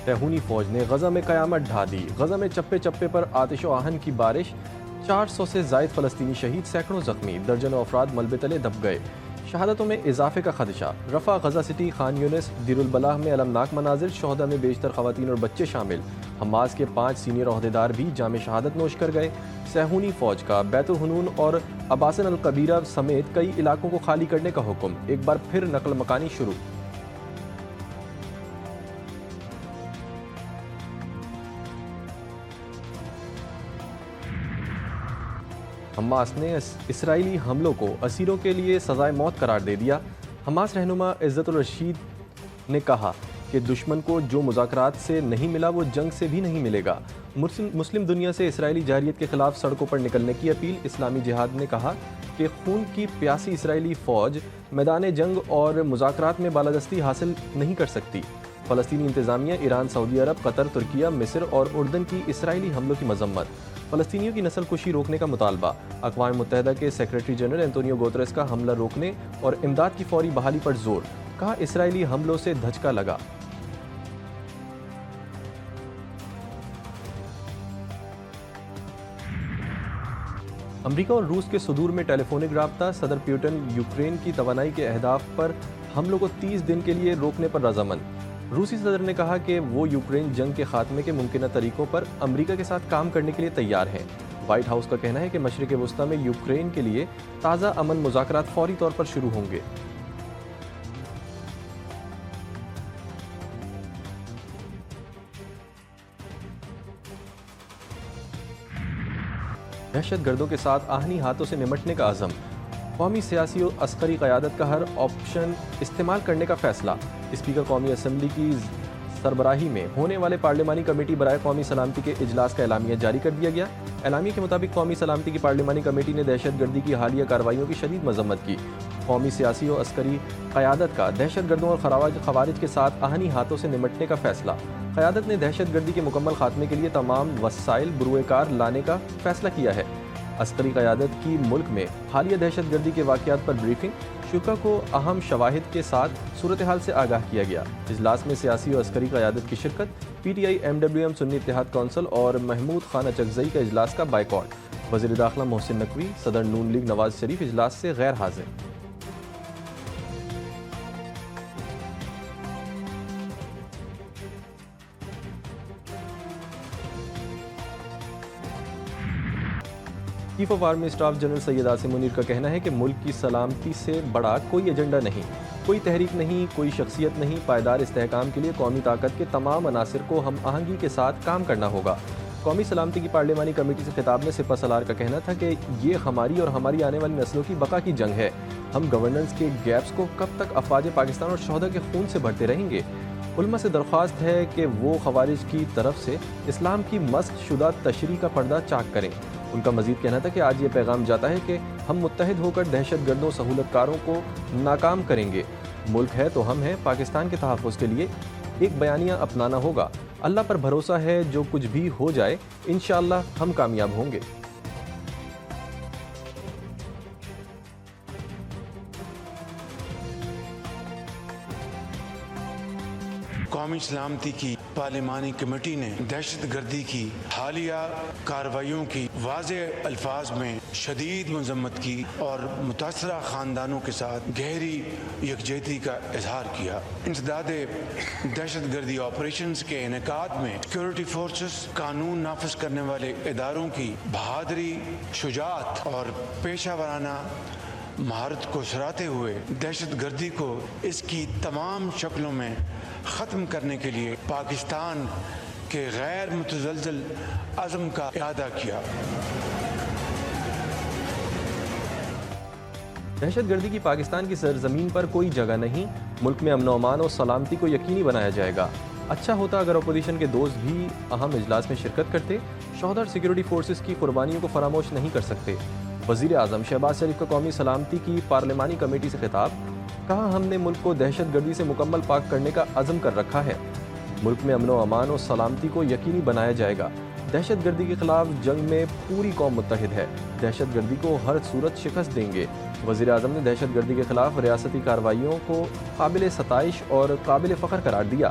صہیونی فوج نے غزہ میں قیامت ڈھا دی، غزہ میں چپے چپے پر آتش و آہن کی بارش، 400 سے زائد فلسطینی شہید، سینکڑوں زخمی، درجنوں افراد ملبے تلے دب گئے، شہادتوں میں اضافے کا خدشہ، رفح، غزہ سٹی، خان یونس، دیر البلح میں المناک مناظر، شہداء میں بیشتر خواتین اور بچے شامل، حماس کے 5 سینئر عہدیدار بھی جام شہادت نوش کر گئے۔ صہیونی فوج کا بیت الحنون اور اباسن القبیرہ سمیت کئی علاقوں کو خالی کرنے کا حکم، ایک بار پھر نقل مکانی شروع۔ حماس نے اسرائیلی حملوں کو اسیروں کے لیے سزائے موت قرار دے دیا۔ حماس رہنما عزت الرشید نے کہا کہ دشمن کو جو مذاکرات سے نہیں ملا وہ جنگ سے بھی نہیں ملے گا۔ مسلم دنیا سے اسرائیلی جارحیت کے خلاف سڑکوں پر نکلنے کی اپیل۔ اسلامی جہاد نے کہا کہ خون کی پیاسی اسرائیلی فوج میدان جنگ اور مذاکرات میں بالادستی حاصل نہیں کر سکتی۔ فلسطینی انتظامیہ، ایران، سعودی عرب، قطر، ترکیہ، مصر اور اردن کی اسرائیلی حملوں کی مذمت۔ فلسطینیوں کی نسل کشی روکنے کا مطالبہ۔ اقوام متحدہ کے سیکریٹری جنرل انتونیو گوتریس کا حملہ روکنے اور امداد کی فوری بحالی پر زور، کہا اسرائیلی حملوں سے دھچکا لگا۔ امریکہ اور روس کے صدور میں ٹیلی فونک رابطہ، صدر پیوٹن یوکرین کی توانائی کے اہداف پر حملوں کو 30 دن کے لیے روکنے پر رضامند۔ روسی صدر نے کہا کہ وہ یوکرین جنگ کے خاتمے کے ممکنہ طریقوں پر امریکہ کے ساتھ کام کرنے کے لیے تیار ہیں۔ وائٹ ہاؤس کا کہنا ہے کہ مشرق وسطیٰ میں یوکرین کے لیے تازہ امن مذاکرات فوری طور پر شروع ہوں گے۔ دہشت گردوں کے ساتھ آہنی ہاتھوں سے نمٹنے کا عزم، قومی سیاسی و عسکری قیادت کا ہر آپشن استعمال کرنے کا فیصلہ۔ اسپیکر قومی اسمبلی کی سربراہی میں ہونے والے پارلیمانی کمیٹی برائے قومی سلامتی کے اجلاس کا اعلامیہ جاری کر دیا گیا۔ اعلامیہ کے مطابق قومی سلامتی کی پارلیمانی کمیٹی نے دہشت گردی کی حالیہ کارروائیوں کی شدید مذمت کی۔ قومی سیاسی و عسکری قیادت کا دہشت گردوں اور خوارج کے ساتھ آہنی ہاتھوں سے نمٹنے کا فیصلہ۔ قیادت نے دہشت گردی کے مکمل خاتمے کے لیے تمام وسائل بروئے کار لانے کا فیصلہ کیا ہے۔ عسکری قیادت کی ملک میں حالیہ دہشت گردی کے واقعات پر بریفنگ، شرکاء کو اہم شواہد کے ساتھ صورتحال سے آگاہ کیا گیا۔ اجلاس میں سیاسی و عسکری قیادت کی شرکت، پی ٹی آئی، MWM، سنی اتحاد کونسل اور محمود خان اچکزئی کا اجلاس کا بائیکاٹ۔ وزیر داخلہ محسن نقوی، صدر نون لیگ نواز شریف اجلاس سے غیر حاضر۔ Chief of army staff general Syed Asim Munir کا کہنا ہے کہ ملک کی سلامتی سے بڑا کوئی ایجنڈا نہیں، کوئی تحریک نہیں، کوئی شخصیت نہیں۔ پائیدار استحکام کے لیے قومی طاقت کے تمام عناصر کو ہم آہنگی کے ساتھ کام کرنا ہوگا۔ قومی سلامتی کی پارلیمانی کمیٹی سے خطاب میں سپہ سالار کا کہنا تھا کہ یہ ہماری اور ہماری آنے والی نسلوں کی بقا کی جنگ ہے۔ ہم گورننس کے گیپس کو کب تک افواج پاکستان اور شہداء کے خون سے بھرتے رہیں گے؟ علماء سے درخواست ہے کہ وہ خوارج کی طرف سے اسلام کی مسخ شدہ تشریح کا پردہ چاک کریں۔ ان کا مزید کہنا تھا کہ آج یہ پیغام جاتا ہے کہ ہم متحد ہو کر دہشت گردوں، سہولت کاروں کو ناکام کریں گے۔ ملک ہے تو ہم ہیں۔ پاکستان کے تحفظ کے لیے ایک بیانیہ اپنانا ہوگا۔ اللہ پر بھروسہ ہے، جو کچھ بھی ہو جائے انشاءاللہ ہم کامیاب ہوں گے۔ قومی سلامتی کی پارلیمانی کمیٹی نے دہشت گردی کی حالیہ کارروائیوں کی واضح الفاظ میں شدید مذمت کی اور متاثرہ خاندانوں کے ساتھ گہری یکجہتی کا اظہار کیا۔ انسداد دہشت گردی آپریشنز کے انعقاد میں سیکورٹی فورسز، قانون نافذ کرنے والے اداروں کی بہادری، شجاعت اور پیشہ ورانہ مہارت کو سراہتے ہوئے دہشت گردی کو اس کی تمام شکلوں میں ختم کرنے کے لیے پاکستان کے غیر متزلزل عزم کا اعادہ کیا۔ دہشت گردی کی پاکستان کی سرزمین پر کوئی جگہ نہیں۔ ملک میں امن و امان اور سلامتی کو یقینی بنایا جائے گا۔ اچھا ہوتا اگر اپوزیشن کے دوست بھی اہم اجلاس میں شرکت کرتے۔ شہداء اور سیکورٹی فورسز کی قربانیوں کو فراموش نہیں کر سکتے۔ وزیر اعظم شہباز شریف کا قومی سلامتی کی پارلیمانی کمیٹی سے خطاب، کہا ہم نے ملک کو دہشت گردی سے مکمل پاک کرنے کا عزم کر رکھا ہے۔ ملک میں امن و امان اور سلامتی کو یقینی بنایا جائے گا۔ دہشت گردی کے خلاف جنگ میں پوری قوم متحد ہے۔ دہشت گردی کو ہر صورت شکست دیں گے۔ وزیر اعظم نے دہشت گردی کے خلاف ریاستی کارروائیوں کو قابل ستائش اور قابل فخر قرار دیا۔